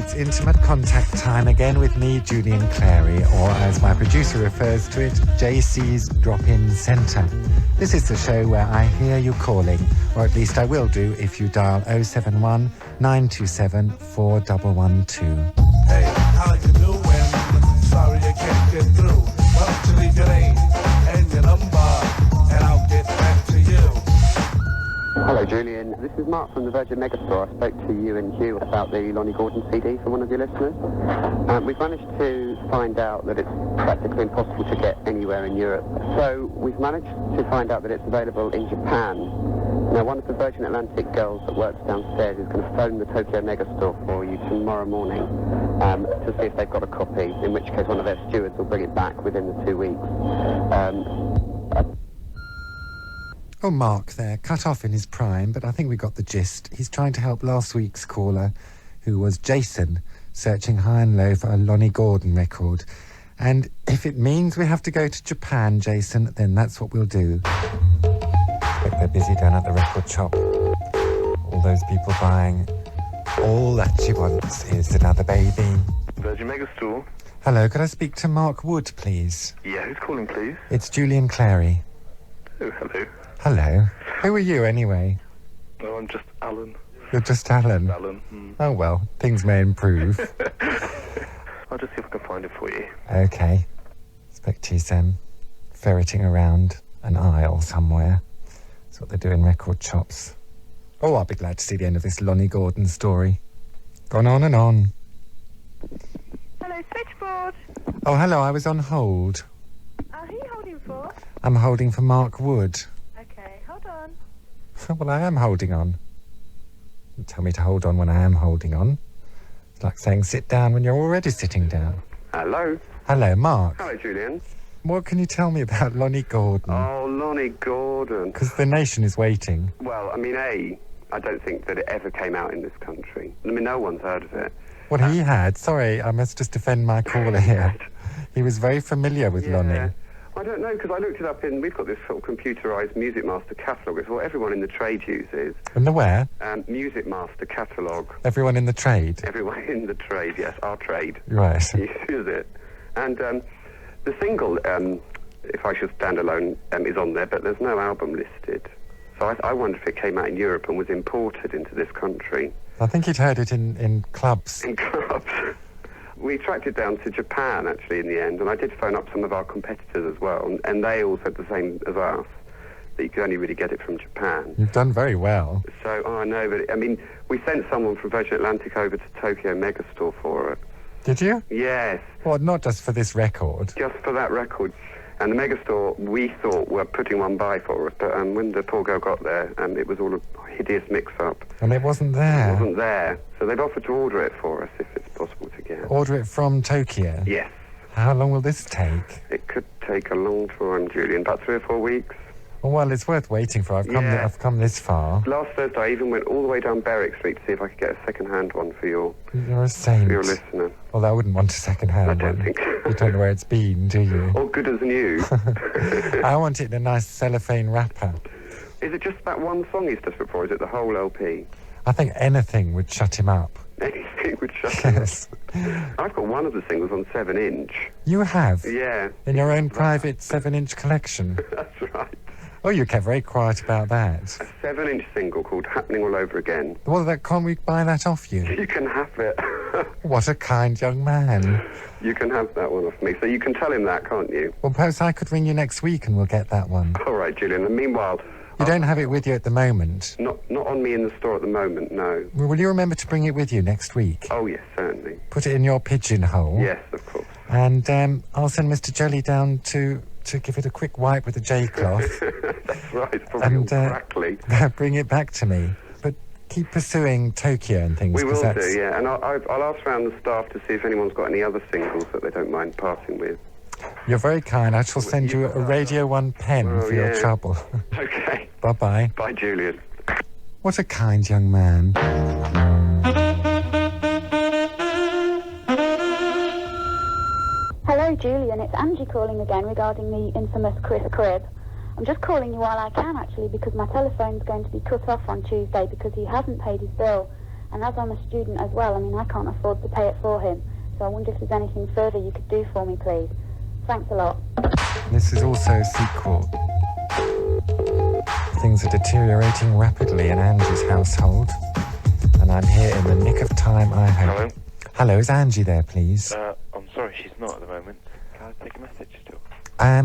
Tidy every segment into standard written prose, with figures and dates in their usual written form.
it's intimate contact time again with me, Julian Clary, or as my producer refers to it, JC's Drop-In Centre. This is the show where I hear you calling, or at least I will do if you dial 071 927 4112. Hey, how you doing? Sorry I can't get through. Why don't you leave your name and your number, and I'll get back to you. Hello, Julian. This is Mark from the Virgin Megastore. I spoke to you and Hugh about the Lonnie Gordon CD for one of your listeners. We've managed to find out that it's practically impossible to get anywhere in Europe. So we've managed to find out that it's available in Japan. Now, one of the Virgin Atlantic girls that works downstairs is going to phone the Tokyo Megastore for you tomorrow morning to see if they've got a copy, in which case one of their stewards will bring it back within the 2 weeks. Oh, Mark there, cut off in his prime, but I think we got the gist. He's trying to help last week's caller, who was Jason, searching high and low for a Lonnie Gordon record. And if it means we have to go to Japan, Jason, then that's what we'll do. But they're busy down at the record shop. All those people buying. All that she wants is another baby. Virgin Megastore. Hello, could I speak to Mark Wood, please? Yeah, who's calling, please? It's Julian Clary. Oh, hello. Hello. Who are you, anyway? Oh, I'm just Alan. You're just Alan? Alan. Oh, well, things may improve. I'll just see if I can find it for you. OK. Expect he's ferreting around an aisle somewhere. That's what they do in record shops. Oh, I'll be glad to see the end of this Lonnie Gordon story. Gone on and on. Hello, switchboard. Oh, hello, I was on hold. Who are you holding for? I'm holding for Mark Wood. Okay, hold on. Well, I am holding on. Don't tell me to hold on when I am holding on. It's like saying sit down when you're already sitting down. Hello. Hello, Mark. Hello, Julian. What can you tell me about Lonnie Gordon? Oh, Lonnie Gordon. Because the nation is waiting. Well, I mean, I don't think that it ever came out in this country. I mean, no one's heard of it. Well, he had. Sorry, I must just defend my caller here. He was very familiar with Lonnie. I don't know, because I looked it up we've got this sort of computerised Music Master catalogue. It's what everyone in the trade uses. And the where? Music Master catalogue. Everyone in the trade? Everyone in the trade, yes, our trade. Right. Uses it. And the single, If I Should Stand Alone, is on there, but there's no album listed. So I wonder if it came out in Europe and was imported into this country. I think he'd heard it in clubs. In clubs. We tracked it down to Japan, actually, in the end, and I did phone up some of our competitors as well, and they all said the same as us, that you could only really get it from Japan. You've done very well. So, I know, but, I mean, we sent someone from Virgin Atlantic over to Tokyo Megastore for it. Did you? Yes. Well, not just for this record. Just for that record. And the Megastore, we thought, were putting one by for us, but when the poor girl got there, it was all a hideous mix-up. And it wasn't there? It wasn't there. So they've offered to order it for us, if it's possible to get. Order it from Tokyo? Yes. How long will this take? It could take a long time, Julian, about 3 or 4 weeks. Well, it's worth waiting for. I've come this far. Last Thursday, I even went all the way down Berwick Street to see if I could get a second-hand one for your... You're a saint. For your listener. Well, I wouldn't want a second-hand one. I don't think so. You don't know where it's been, do you? All good as new. I want it in a nice cellophane wrapper. Is it just that one song he's desperate for, or is it the whole LP? I think anything would shut him up. Anything would shut him Yes. up. I've got one of the singles on 7-inch. You have? Yeah. In your own private 7-inch collection? That's right. Oh, you kept very quiet about that. A 7-inch single called Happening All Over Again. Well, can't we buy that off you? You can have it. What a kind young man. You can have that one off me. So you can tell him that, can't you? Well, perhaps I could ring you next week and we'll get that one. All right, Julian. And meanwhile... You don't have it with you at the moment? Not on me in the store at the moment, no. Well, will you remember to bring it with you next week? Oh, yes, certainly. Put it in your pigeonhole? Yes, of course. And I'll send Mr. Jelly down to give it a quick wipe with a J-cloth. That's right, it's probably all crackly. Bring it back to me. But keep pursuing Tokyo and things. We will do, yeah. And I'll ask around the staff to see if anyone's got any other singles that they don't mind passing with. You're very kind. I shall send you a Radio 1 pen for your trouble. Okay. Bye-bye. Bye, Julian. What a kind young man. Hello, Julian. It's Angie calling again regarding the infamous Chris Cribb. I'm just calling you while I can, actually, because my telephone's going to be cut off on Tuesday because he hasn't paid his bill. And as I'm a student as well, I mean, I can't afford to pay it for him. So I wonder if there's anything further you could do for me, please. Thanks a lot. This is also a sequel. Things are deteriorating rapidly in Angie's household. And I'm here in the nick of time, I hope. Hello? Hello, is Angie there, please? I'm sorry, she's not at the moment. Can I take a message still?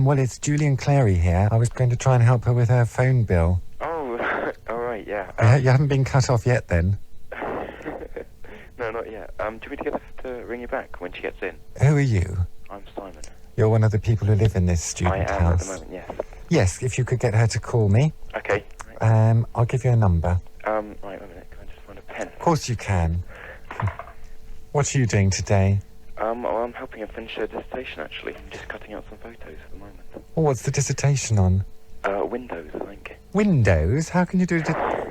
Well, it's Julian Clary here. I was going to try and help her with her phone bill. Oh, all right, yeah. You haven't been cut off yet, then? No, not yet. Do you want me to get her to ring you back when she gets in? Who are you? I'm Simon. You're one of the people who live in this student I am house. at the moment, yes. Yes, if you could get her to call me. Okay. I'll give you a number. Right, wait a minute. Can I just find a pen? Of course you can. What are you doing today? Well, I'm helping her finish her dissertation, actually. I'm just cutting out some photos at the moment. Oh, what's the dissertation on? Windows, I think. Windows? How can you do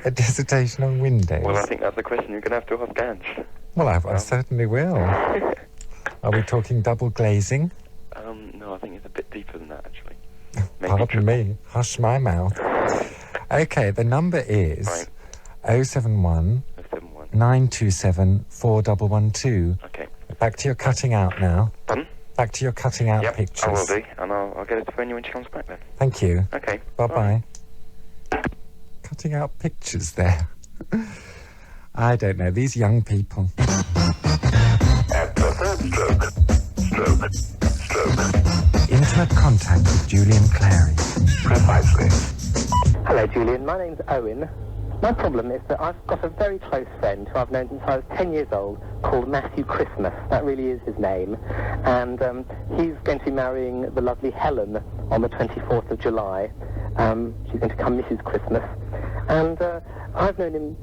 a dissertation on Windows? Well, I think that's a question you're going to have to ask Ange. Well, I certainly will. Are we talking double glazing? No, I think it's a bit deeper than that, actually. Pardon me. Hush my mouth. Okay, the number is Right. 071 071. 927 4112. Okay. Back to your cutting out now. Pardon? Back to your cutting out Yep, pictures. I will do, and I'll get her to phone you when she comes back then. Thank you. Okay. Bye-bye. Cutting out pictures there. I don't know, these young people. At the third stroke. Intimate contact with Julian Clary. Precisely. Hello, Julian. My name's Owen. My problem is that I've got a very close friend who I've known since I was 10 years old called Matthew Christmas. That really is his name. And he's going to be marrying the lovely Helen on the 24th of July. She's going to become Mrs. Christmas. And I've known him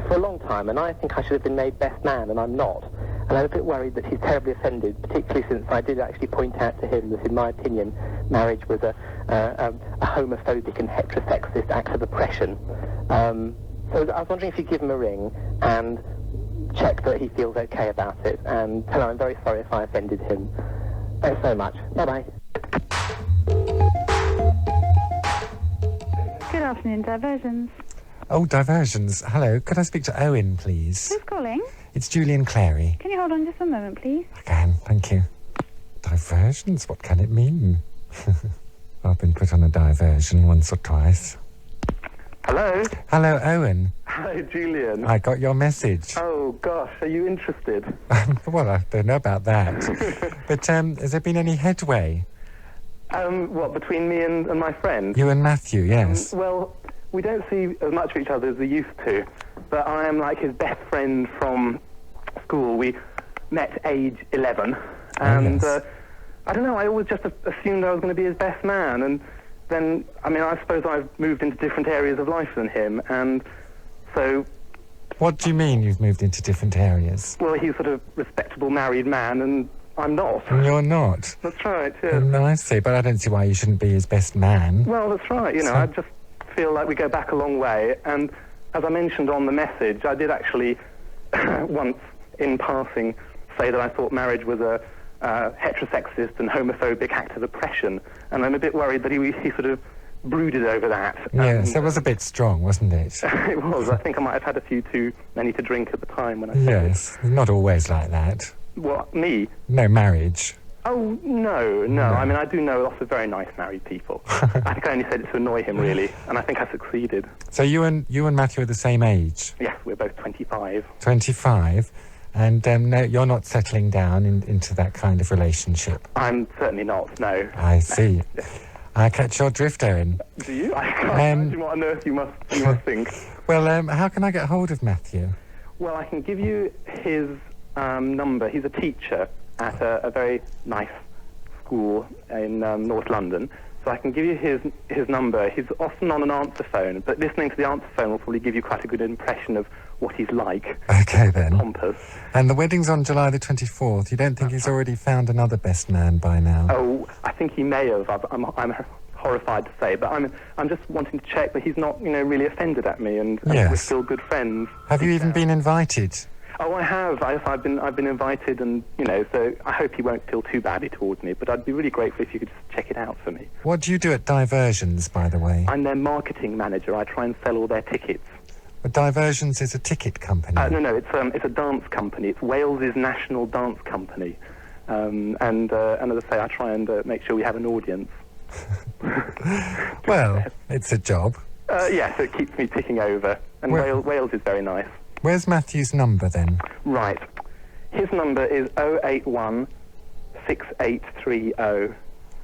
for a long time, and I think I should have been made best man, and I'm not. And I'm a bit worried that he's terribly offended, particularly since I did actually point out to him that, in my opinion, marriage was a homophobic and heterosexist act of oppression. So I was wondering if you'd give him a ring and check that he feels okay about it, and tell him I'm very sorry if I offended him. Thanks so much. Bye-bye. Good afternoon, Diversions. Oh, diversions. Hello, could I speak to Owen, please? Who's calling? It's Julian Clary. Can you hold on just a moment, please? I can, thank you. Diversions? What can it mean? I've been put on a diversion once or twice. Hello? Hello, Owen. Hi, Julian. I got your message. Oh, gosh, are you interested? Well, I don't know about that. But has there been any headway? What, between me and my friend? You and Matthew, yes. Well, we don't see as much of each other as we used to, but I am like his best friend from school. We met age 11, and yes. I don't know, I always just assumed I was going to be his best man, and then, I mean, I suppose I've moved into different areas of life than him, and so... What do you mean you've moved into different areas? Well, he's sort of respectable married man, and I'm not. And you're not? That's right, yeah. No, I see, but I don't see why you shouldn't be his best man. Well, that's right, you know, I just feel like we go back a long way, and as I mentioned on the message, I did actually once, in passing, say that I thought marriage was a heterosexist and homophobic act of oppression, and I'm a bit worried that he sort of brooded over that. Yes, it was a bit strong, wasn't it? It was. I think I might have had a few too many to drink at the time when I said Yes, not always like that. it. What, me? No, marriage. Oh, no. I mean, I do know lots of very nice married people. I think I only said it to annoy him, really, and I think I succeeded. So you and Matthew are the same age? Yes, we're both 25. 25? And no, you're not settling down into that kind of relationship? I'm certainly not, no. I see. I catch your drift, Owen. Do you? I can't imagine what on earth you must think. Well, how can I get hold of Matthew? Well, I can give you his number. He's a teacher at a very nice school in North London. So I can give you his number. He's often on an answer phone, but listening to the answer phone will probably give you quite a good impression of what he's like. Okay, then. Pompous. And the wedding's on July the 24th. You don't think he's already found another best man by now? Oh, I think he may have. I'm horrified to say, but I'm just wanting to check that he's not, really offended at me, and Yes. we're still good friends. Have you even been invited? Oh, I have. I've been invited, and so I hope he won't feel too badly towards me. But I'd be really grateful if you could just check it out for me. What do you do at Diversions, by the way? I'm their marketing manager. I try and sell all their tickets. But Diversions is a ticket company. No, it's a dance company. It's Wales's national dance company. And as I say, I try and make sure we have an audience. Well, it's a job. Yes, it keeps me ticking over. And Wales is very nice. Where's Matthew's number, then? Right. His number is 081 6830.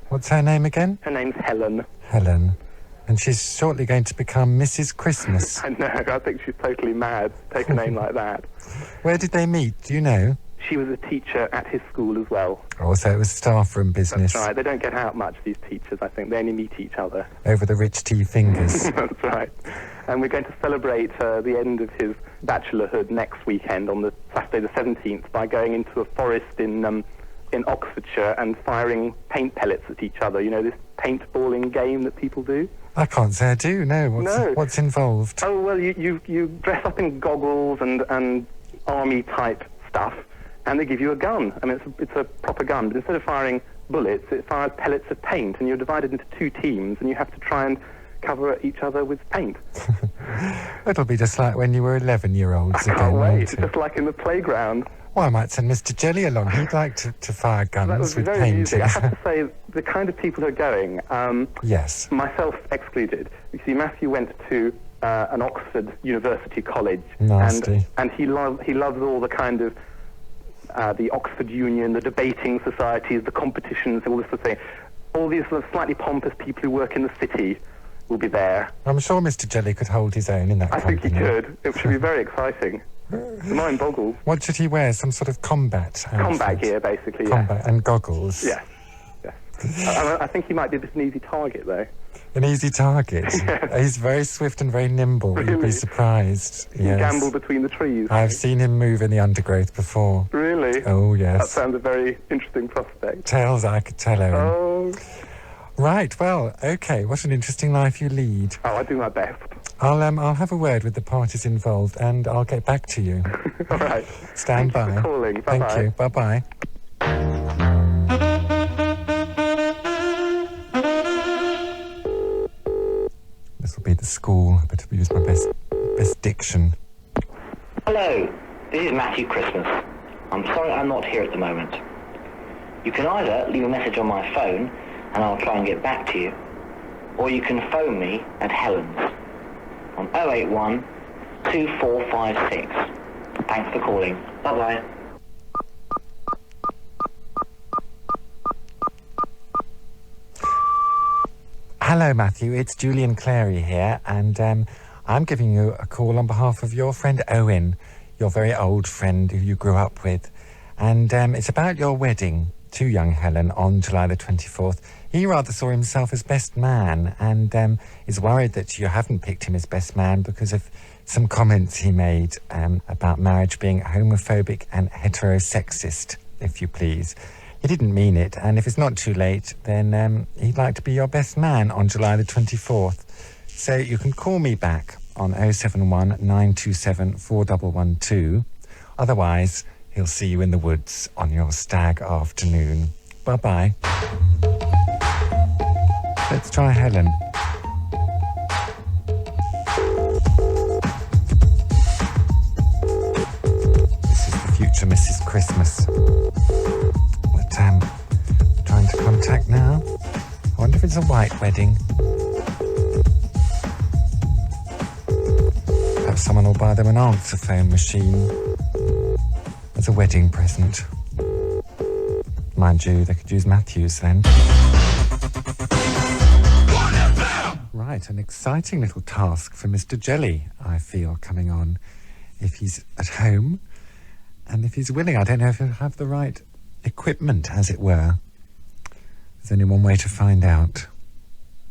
What's her name again? Her name's Helen. Helen. And she's shortly going to become Mrs. Christmas. I know, I think she's totally mad to take a name like that. Where did they meet? Do you know? She was a teacher at his school as well. Oh, so it was staff room business. That's right. They don't get out much, these teachers, I think. They only meet each other. Over the rich tea fingers. That's right. And we're going to celebrate the end of his bachelorhood next weekend on the Saturday the 17th by going into a forest in Oxfordshire and firing paint pellets at each other. You know, this paintballing game that people do? I can't say I do, no. What's involved? Oh, well, you dress up in goggles and army-type stuff, and they give you a gun. I mean, it's a proper gun, but instead of firing bullets, it fires pellets of paint, and you're divided into two teams, and you have to try and cover each other with paint. It'll be just like when you were 11-year-olds I again. can't wait. won't It's it? just like in the playground. Well, I might send Mr. Jelly along. He'd like to fire That guns would be with very paint. easy. I have to say, the kind of people who are going, Yes. myself excluded. You see, Matthew went to an Oxford University college. Nasty. And he loves all the kind of the Oxford Union, the debating societies, the competitions, all this sort of thing. All these sort of slightly pompous people who work in the city will be there. I'm sure Mr. Jelly could hold his own in that I company. think he could. It should be very exciting. The mind boggles. What should he wear? Some sort of combat outfit? Combat gear, basically, Combat and goggles. Yes. I think he might be a bit an easy target, though. An easy target. He's very swift and very nimble. You'd be Really? surprised. He can gamble between the trees. I've seen him move in the undergrowth before. Really? Oh, That yes. sounds a very interesting prospect. Tales I could tell, Owen. Oh, Right, well, OK. What an interesting life you lead. I do my best. I'll have a word with the parties involved and I'll get back to you. All right. Stand Thank you by. for calling. Thank Bye-bye. you. Bye-bye. This will be the school. I better use my best diction. Hello, this is Matthew Christmas. I'm sorry I'm not here at the moment. You can either leave a message on my phone and I'll try and get back to you, or you can phone me at Helen's on 081 2456. Thanks for calling. Bye-bye. Hello, Matthew. It's Julian Clary here, and I'm giving you a call on behalf of your friend Owen, your very old friend who you grew up with. And it's about your wedding to young Helen on July the 24th. He rather saw himself as best man and is worried that you haven't picked him as best man because of some comments he made about marriage being homophobic and heterosexist, if you please. He didn't mean it, and if it's not too late, then he'd like to be your best man on July the 24th. So you can call me back on 071 927 4112. Otherwise, he'll see you in the woods on your stag afternoon. Bye-bye. Let's try Helen. This is the future Mrs. Christmas. Trying to contact now. I wonder if it's a white wedding. Perhaps someone will buy them an answer phone machine as a wedding present. Mind you, they could use Matthew's then. Right, an exciting little task for Mr. Jelly, I feel, coming on. If he's at home, and if he's willing, I don't know if he'll have the right equipment, as it were. There's only one way to find out.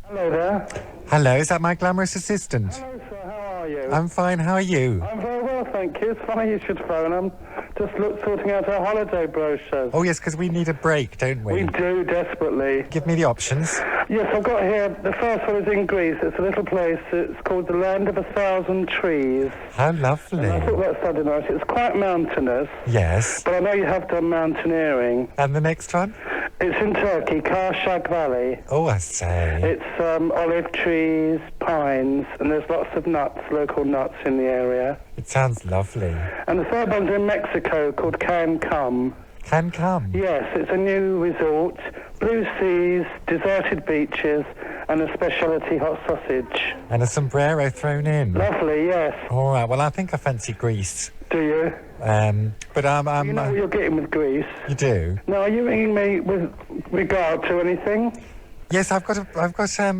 Hello there. Hello, is that my glamorous assistant? Hello, sir. How are you? I'm fine, how are you? I'm very well, thank you. It's funny you should phone. I'm just sorting out our holiday brochures. Oh, yes, because we need a break, don't we? We do, desperately. Give me the options. Yes, I've got here, the first one is in Greece. It's a little place. It's called the Land of 1,000 Trees. How lovely. And I thought that sounded nice. It's quite mountainous. Yes. But I know you have done mountaineering. And the next one? It's in Turkey, Karshag Valley. Oh, I say. It's olive trees, pines, and there's lots of nuts, local nuts in the area. It sounds lovely. And the third one's in Mexico called Cancun. Cancun? Yes, it's a new resort, blue seas, deserted beaches, and a specialty hot sausage. And a sombrero thrown in. Lovely, yes. All right, well, I think I fancy Greece. Do you? But You know what you're getting with Greece. You do? Now, are you ringing me with regard to anything? Yes, I've got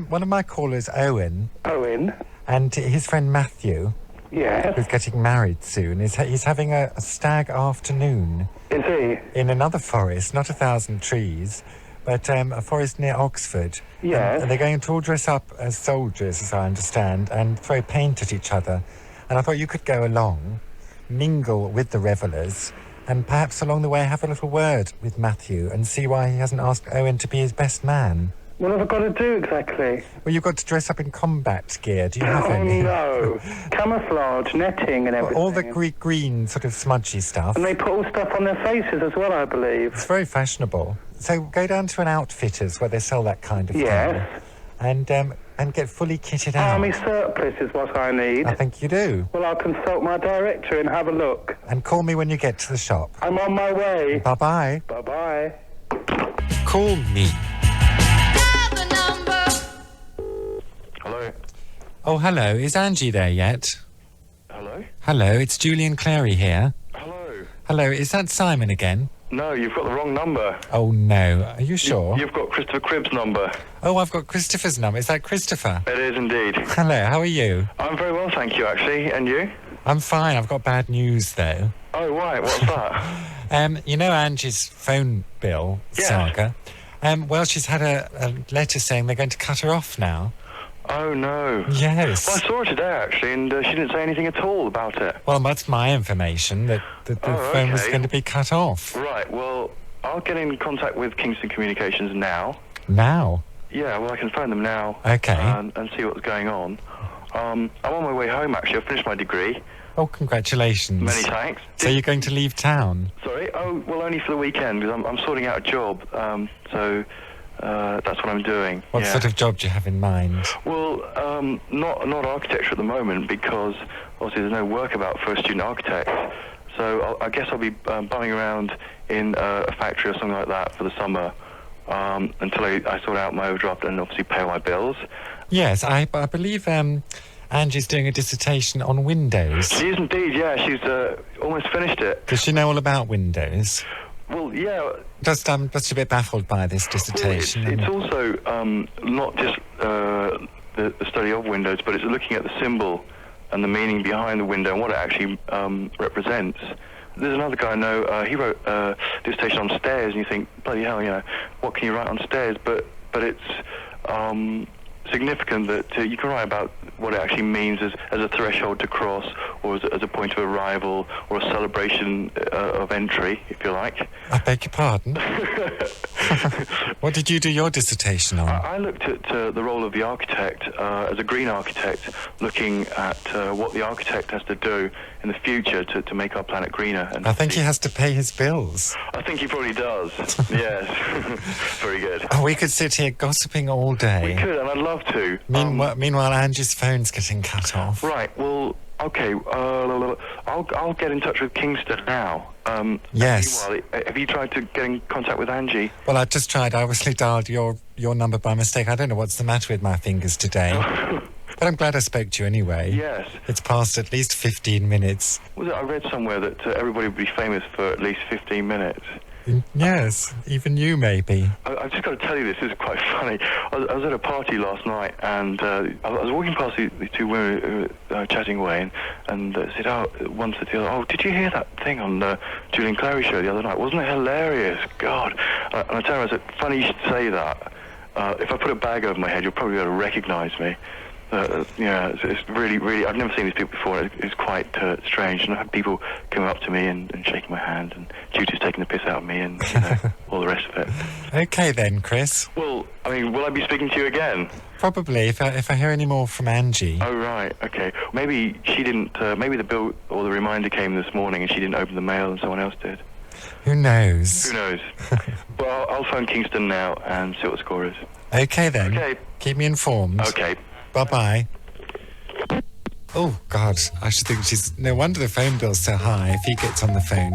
one of my callers, Owen. Owen? And his friend Matthew. Yes. Who's getting married soon. He's having a stag afternoon. Is he? In another forest, not 1,000 trees, but a forest near Oxford. Yes. And they're going to all dress up as soldiers, as I understand, and throw paint at each other. And I thought you could go along, mingle with the revellers, and perhaps along the way have a little word with Matthew and see why he hasn't asked Owen to be his best man. What have I got to do exactly? Well, you've got to dress up in combat gear. Do you have any? Oh, no. Camouflage, netting and everything. All the green sort of smudgy stuff. And they put all stuff on their faces as well, I believe. It's very fashionable. So go down to an outfitter's where they sell that kind of thing. And get fully kitted out. Army surplus is what I need. I think you do. Well, I'll consult my director and have a look. And call me when you get to the shop. I'm on my way. Bye-bye. Bye-bye. Call me. Hello. Oh, hello. Is Angie there yet? Hello? Hello, it's Julian Clary here. Hello. Hello, is that Simon again? No, you've got the wrong number. Oh, no. Are you sure? You've got Christopher Cribb's number. Oh, I've got Christopher's number. Is that Christopher? It is indeed. Hello, how are you? I'm very well, thank you, actually. And you? I'm fine. I've got bad news, though. Oh, right. What's that? You know Angie's phone bill saga? Well, she's had a letter saying they're going to cut her off now. Oh, no. Yes. Well, I saw her today, actually, and she didn't say anything at all about it. Well, that's my information, that the phone was going to be cut off. Right, well, I'll get in contact with Kingston Communications now. Now? Yeah, well, I can phone them now. Okay. And see what's going on. I'm on my way home, actually. I've finished my degree. Oh, congratulations. Many thanks. So you're going to leave town? Sorry? Oh, well, only for the weekend, because I'm sorting out a job, so that's what I'm doing. What sort of job do you have in mind? Well, not architecture at the moment, because obviously there's no work about for a student architect. So I guess I'll be bumming around in a factory or something like that for the summer until I sort out my overdraft and obviously pay all my bills. Yes, I believe Angie's doing a dissertation on Windows. She is indeed, yeah. She's almost finished it. Does she know all about Windows? Well, yeah. Just a bit baffled by this dissertation. Well, it's also not just the study of Windows, but it's looking at the symbol and the meaning behind the window and what it actually represents. There's another guy I know, he wrote a dissertation on stairs, and you think, bloody hell, what can you write on stairs? But it's significant that you can write about what it actually means as a threshold to cross, or as a point of arrival, or a celebration of entry, if you like. I beg your pardon? What did you do your dissertation on? I looked at the role of the architect as a green architect, looking at what the architect has to do in the future to make our planet greener. And I think he has to pay his bills. I think he probably does, yes. Very good. Oh, we could sit here gossiping all day. We could, and I'd love to. Meanwhile, Angie's phone's getting cut off. Right, well, okay, I'll get in touch with Kingston now. Yes. Meanwhile, have you tried to get in contact with Angie? Well, I just tried. I obviously dialed your number by mistake. I don't know what's the matter with my fingers today. But I'm glad I spoke to you anyway. Yes. It's past at least 15 minutes. I read somewhere that everybody would be famous for at least 15 minutes. Yes, even you maybe. I've just got to tell you this is quite funny. I was at a party last night, and I was walking past the two women who were chatting away, and said, one said to the other, oh, did you hear that thing on the Julian Clary show the other night? Wasn't it hilarious? God. And I tell her, I said, funny you should say that. If I put a bag over my head, you'll probably be able to recognise me. It's really, really, I've never seen these people before. It's quite strange. And I have people coming up to me and shaking my hand, and Judy's taking the piss out of me, and all the rest of it. Okay then, Chris. Well, I mean, will I be speaking to you again? Probably, if I hear any more from Angie. Oh, right, okay. Maybe she didn't, maybe the bill or the reminder came this morning and she didn't open the mail and someone else did. Who knows? Who knows? Well, I'll phone Kingston now and see what the score is. Okay, then. Okay. Keep me informed. Okay. Bye-bye. Oh, God, I should think she's... No wonder the phone bill's so high if he gets on the phone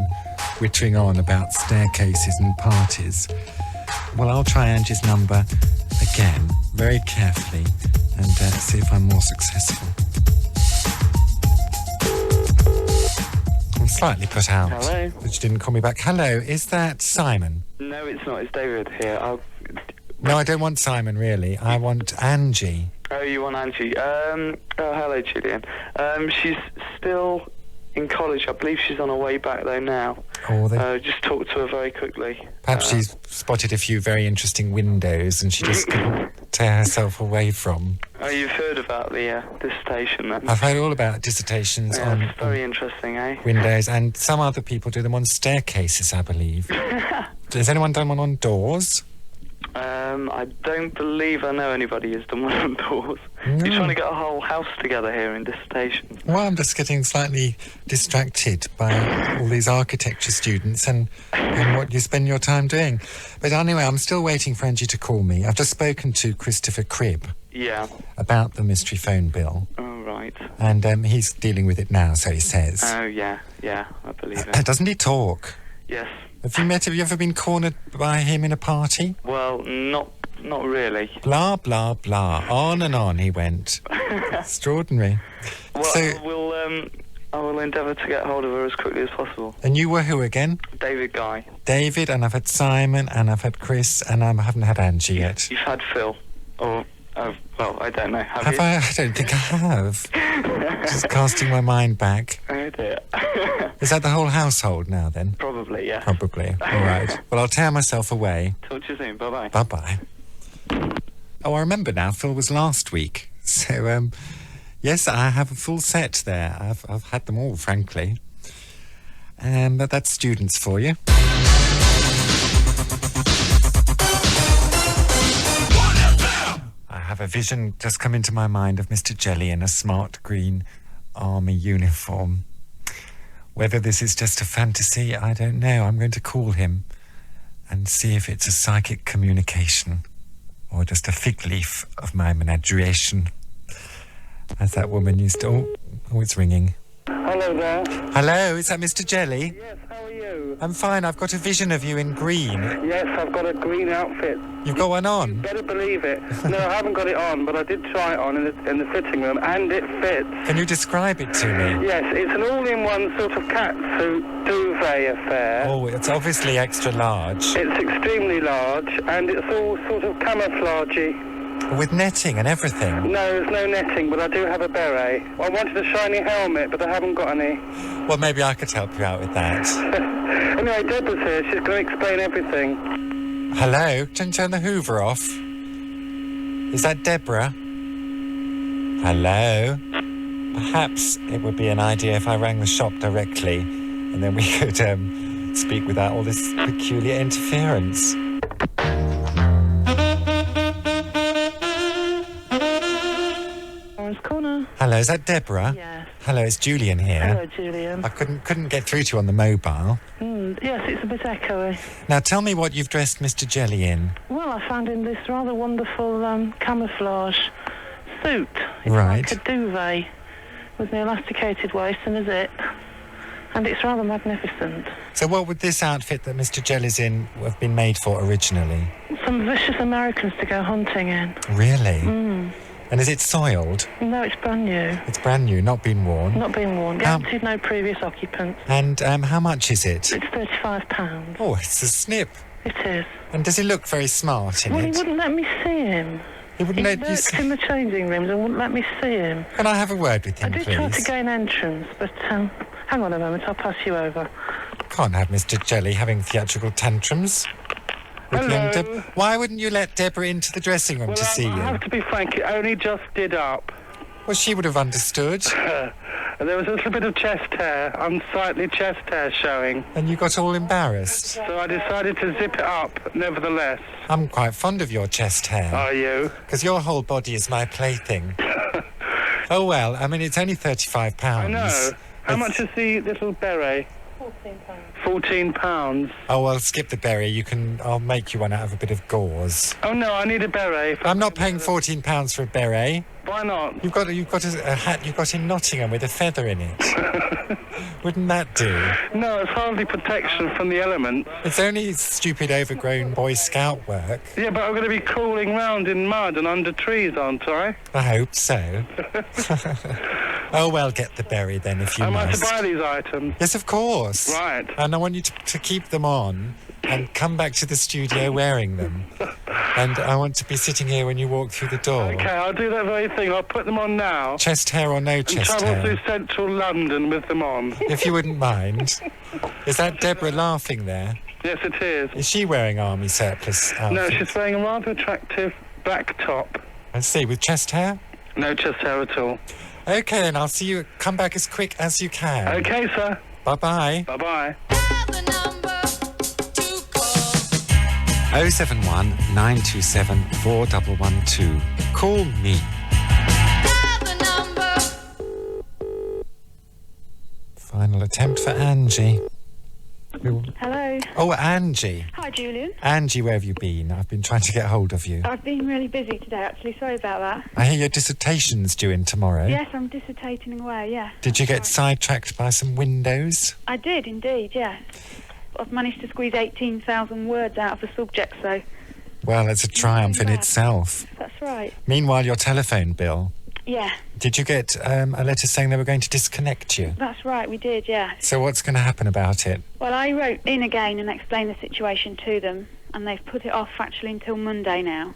wittering on about staircases and parties. Well, I'll try Angie's number again, very carefully, and see if I'm more successful. I'm slightly put out. Hello? That she didn't call me back. Hello, is that Simon? No, it's not. It's David here. No, I don't want Simon, really. I want Angie. Oh, you want Angie? Oh, hello, Julian. She's still in college. I believe she's on her way back, though, now. Oh, just talked to her very quickly. Perhaps she's spotted a few very interesting windows and she just couldn't tear herself away from. Oh, you've heard about the dissertation, then? I've heard all about dissertations on it's very interesting, eh? windows, and some other people do them on staircases, I believe. Has anyone done one on doors? I don't believe I know anybody who's done one on doors. No. You're trying to get a whole house together here in dissertation. Well, I'm just getting slightly distracted by all these architecture students and what you spend your time doing. But anyway, I'm still waiting for Angie to call me. I've just spoken to Christopher Cribb. Yeah. About the mystery phone bill. Oh, right. And he's dealing with it now, so he says. Oh, yeah, I believe it. Doesn't he talk? Yes. Have you ever been cornered by him in a party? Well, not really. Blah, blah, blah. On and on he went. Extraordinary. Well, So, I will endeavour to get hold of her as quickly as possible. and you were who again? David Guy. David, and I've had Simon, and I've had Chris, and I haven't had Angie yet. You've had Phil. Or, well, I don't know. Have you? I don't think I have. Just casting my mind back. Oh, dear. Is that the whole household now, then? Probably, yeah. Probably. All right. Well, I'll tear myself away. Talk to you soon. Bye-bye. Bye-bye. Oh, I remember now. Phil was last week. So, yes, I have a full set there. I've had them all, frankly. But that's students for you. I have a vision just come into my mind of Mr. Jelly in a smart green army uniform. Whether this is just a fantasy, I don't know. I'm going to call him and see if it's a psychic communication or just a fig leaf of my menageration. As that woman used to... Oh, it's ringing. Hello there. Hello, is that Mr. Jelly? Yes, how are you? I'm fine. I've got a vision of you in green. Yes, I've got a green outfit. You've got one on? You better believe it. No, I haven't got it on, but I did try it on in the fitting room, and it fits. Can you describe it to me? Yes, it's an all-in-one sort of catsuit duvet affair. Oh, it's obviously extra large. It's extremely large, and it's all sort of camouflagey. With netting and everything? No, there's no netting, but I do have a beret. I wanted a shiny helmet, but I haven't got any. Well, maybe I could help you out with that. Anyway, Deborah's here. She's going to explain everything. Hello? Can you turn the Hoover off? Is that Deborah? Hello? Perhaps it would be an idea if I rang the shop directly, and then we could speak without all this peculiar interference. Corner. Hello, is that Deborah? Yes. Hello, it's Julian here. Hello, Julian. I couldn't get through to you on the mobile. Yes, it's a bit echoey. Now, tell me what you've dressed Mr. Jelly in. Well, I found him this rather wonderful camouflage suit. It's Right. like a duvet with an elasticated waist and a zip. And it's rather magnificent. So what would this outfit that Mr. Jelly's in have been made for originally? Some vicious Americans to go hunting in. Really? And is it soiled? No, it's brand new. It's brand new, not been worn. Not been worn. Guaranteed no previous occupants. And how much is it? It's £35. Oh, it's a snip. It is. And does he look very smart in Well, it? he wouldn't let me see him. He wouldn't let you see in the changing rooms and wouldn't let me see him. Can I have a word with him, I did please? try to gain entrance, but hang on a moment, I'll pass you over. Can't have Mr. Jelly having theatrical tantrums. With young Hello. Why wouldn't you let Deborah into the dressing room to see you? I have to be frank, it only just did up. Well, she would have understood. There was a little bit of chest hair, unsightly chest hair showing. And you got all embarrassed. So I decided to zip it up, nevertheless. I'm quite fond of your chest hair. Are you? Because your whole body is my plaything. Oh, well, I mean, it's only £35. I know. How much is the little beret? £14. Oh, well, skip the beret. I'll make you one out of a bit of gauze. Oh, no, I need a beret. I'm not paying £14 for a beret. Why not? You've got a hat you got in Nottingham with a feather in it. Wouldn't that do? No, it's hardly protection from the elements. It's only stupid, overgrown Boy Scout work. Yeah, but I'm going to be crawling round in mud and under trees, aren't I? I hope so. Oh, well, get the beret then, if you Am I must. to buy these items? Yes, of course. Right. And I want you to keep them on and come back to the studio wearing them. And I want to be sitting here when you walk through the door. Okay, I'll do that very thing. I'll put them on now. Chest hair or no chest and travel hair? through central London with them on. If you wouldn't mind. Is that Deborah laughing there? Yes, it is. Is she wearing army surplus outfit? No, she's wearing a rather attractive black top. I see. With chest hair? No chest hair at all. Okay, then I'll see you. Come back as quick as you can. Okay, sir. Bye-bye. Bye-bye. 071 927 4112. Call me. Final attempt for Angie. Hello. Oh, Angie. Hi, Julian. Angie, where have you been? I've been trying to get hold of you. I've been really busy today, actually. Sorry about that. I hear your dissertation's due in tomorrow. Yes, I'm dissertating away, yeah. Did you get sidetracked by some windows? I did, indeed, yeah. I've managed to squeeze 18,000 words out of the subject, so... Well, it's a triumph in itself. That's right. Meanwhile, your telephone bill. Yeah. Did you get a letter saying they were going to disconnect you? That's right, we did, yeah. So what's going to happen about it? Well, I wrote in again and explained the situation to them, and they've put it off actually until Monday now.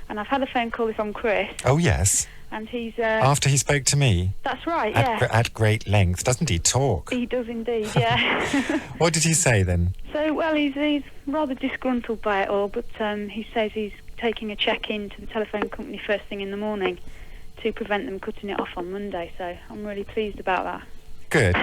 And I've had a phone call from Chris. Oh, yes. And he's... After he spoke to me? That's right, yeah. At great length. Doesn't he talk? He does indeed, yeah. What did he say then? So, well, he's rather disgruntled by it all, but he says he's taking a check-in to the telephone company first thing in the morning to prevent them cutting it off on Monday, so I'm really pleased about that. Good.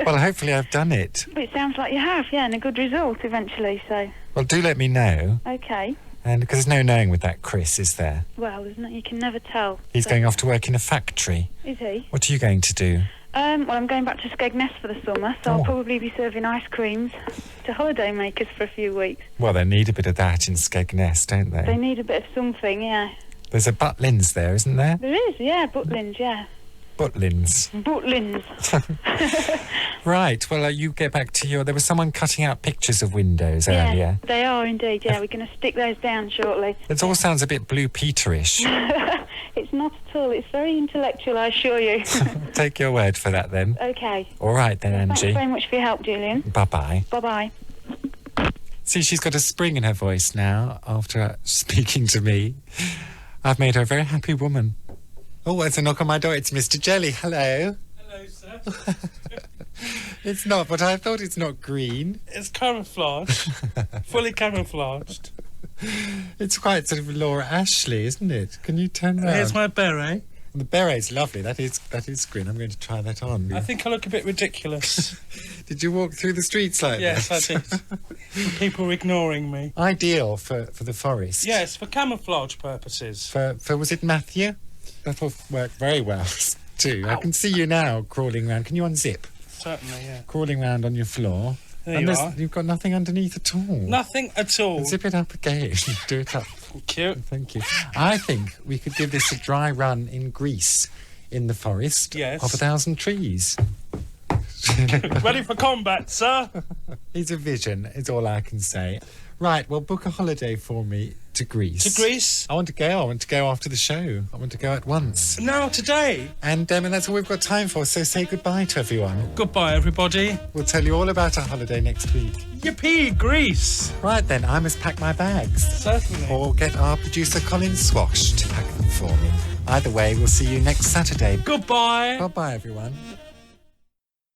Well, hopefully I've done it. But it sounds like you have, yeah, and a good result eventually, so... Well, do let me know. Okay. And because there's no knowing with that Chris, is there? Well, you can never tell. He's going off to work in a factory. Is he? What are you going to do? Well, I'm going back to Skegness for the summer, so I'll probably be serving ice creams to holiday makers for a few weeks. Well, they need a bit of that in Skegness, don't they? They need a bit of something, yeah. There's a Butlins there, isn't there? There is, yeah, Butlins, yeah. Butlins. Butlins. Right, well, you get back to there was someone cutting out pictures of windows earlier. They are indeed, yeah. We're going to stick those down shortly. It all sounds a bit Blue Peter-ish. It's not at all. It's very intellectual, I assure you. Take your word for that, then. Okay. All right, then, Angie. Thanks very much for your help, Julian. Bye-bye. Bye-bye. See, she's got a spring in her voice now after speaking to me. I've made her a very happy woman. Oh, there's a knock on my door. It's Mr. Jelly. Hello. Hello, sir. It's not, but I thought it's not green. It's camouflage. Fully camouflaged. It's quite sort of Laura Ashley, isn't it? Can you turn around? Here's my beret. The beret's lovely. That is green. I'm going to try that on. I think I look a bit ridiculous. Did you walk through the streets like yes, that? Yes, I did. People were ignoring me. Ideal for the forest. Yes, for camouflage purposes. For was it Matthew? That will work very well, too. Ow. I can see you now crawling around. Can you unzip? Certainly, yeah. Crawling around on your floor. There you are. You've got nothing underneath at all. Nothing at all. Zip it up again. Do it up. Thank you. Thank you. I think we could give this a dry run in Greece, in the forest of 1,000 trees. Ready for combat, sir? It's a vision, is all I can say. Right, well, book a holiday for me to Greece. To Greece? I want to go. I want to go after the show. I want to go at once. Now, today? And that's all we've got time for, so say goodbye to everyone. Goodbye, everybody. We'll tell you all about our holiday next week. Yippee, Greece! Right then, I must pack my bags. Certainly. Or get our producer Colin Swash to pack them for me. Either way, we'll see you next Saturday. Goodbye. Bye-bye, everyone.